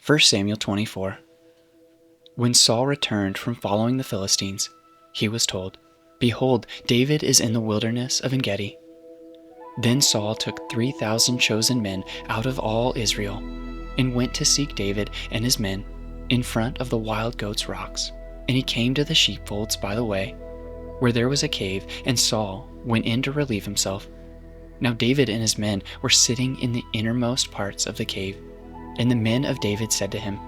1 Samuel 24. When Saul returned from following the Philistines, he was told, "Behold, David is in the wilderness of En-gedi." Then Saul took 3,000 chosen men out of all Israel and went to seek David and his men in front of the wild goats' rocks. And he came to the sheepfolds by the way, where there was a cave, and Saul went in to relieve himself. Now David and his men were sitting in the innermost parts of the cave. And the men of David said to him,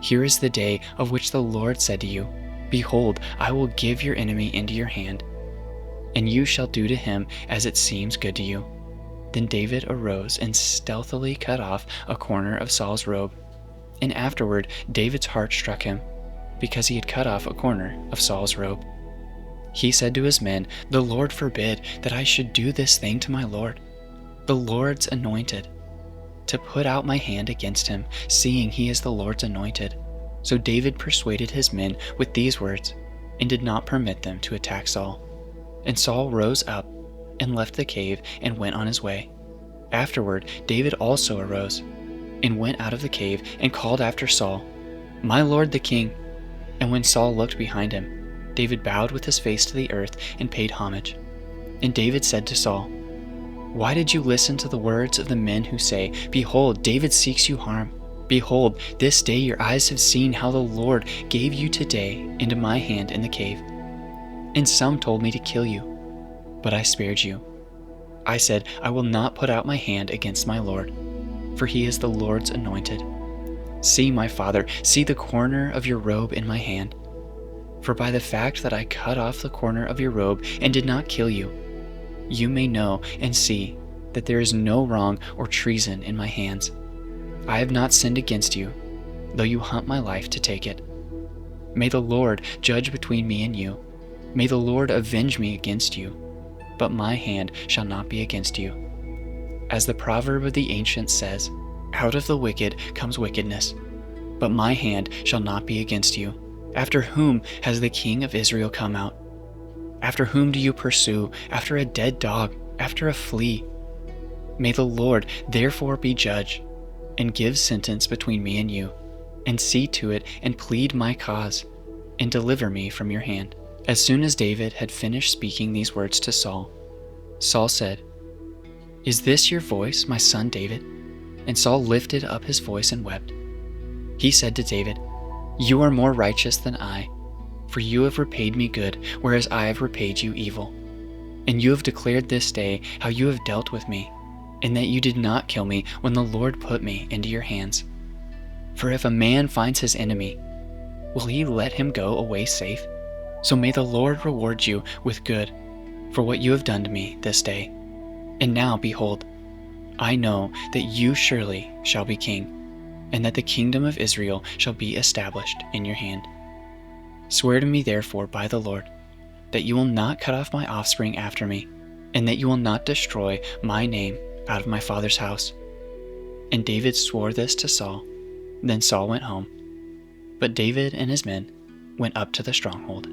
"Here is the day of which the Lord said to you, Behold, I will give your enemy into your hand, and you shall do to him as it seems good to you." Then David arose and stealthily cut off a corner of Saul's robe. And afterward David's heart struck him, because he had cut off a corner of Saul's robe. He said to his men, "The Lord forbid that I should do this thing to my Lord, the Lord's anointed, to put out my hand against him, seeing he is the Lord's anointed." So David persuaded his men with these words, and did not permit them to attack Saul. And Saul rose up and left the cave and went on his way. Afterward David also arose and went out of the cave and called after Saul, "My lord the king." And when Saul looked behind him, David bowed with his face to the earth and paid homage. And David said to Saul, "Why did you listen to the words of the men who say, Behold, David seeks you harm? Behold, this day your eyes have seen how the Lord gave you today into my hand in the cave. And some told me to kill you, but I spared you. I said, I will not put out my hand against my Lord, for he is the Lord's anointed. See, my father, see the corner of your robe in my hand. For by the fact that I cut off the corner of your robe and did not kill you, you may know and see that there is no wrong or treason in my hands. I have not sinned against you, though you hunt my life to take it. May the Lord judge between me and you. May the Lord avenge me against you, but my hand shall not be against you. As the proverb of the ancients says, Out of the wicked comes wickedness, but my hand shall not be against you. After whom has the king of Israel come out? After whom do you pursue? After a dead dog, after a flea? May the Lord therefore be judge, and give sentence between me and you, and see to it and plead my cause, and deliver me from your hand." As soon as David had finished speaking these words to Saul, Saul said, "Is this your voice, my son David?" And Saul lifted up his voice and wept. He said to David, "You are more righteous than I, for you have repaid me good, whereas I have repaid you evil. And you have declared this day how you have dealt with me, and that you did not kill me when the Lord put me into your hands. For if a man finds his enemy, will he let him go away safe? So may the Lord reward you with good for what you have done to me this day. And now, behold, I know that you surely shall be king, and that the kingdom of Israel shall be established in your hand. Swear to me therefore by the Lord, that you will not cut off my offspring after me, and that you will not destroy my name out of my father's house." And David swore this to Saul. Then Saul went home, but David and his men went up to the stronghold.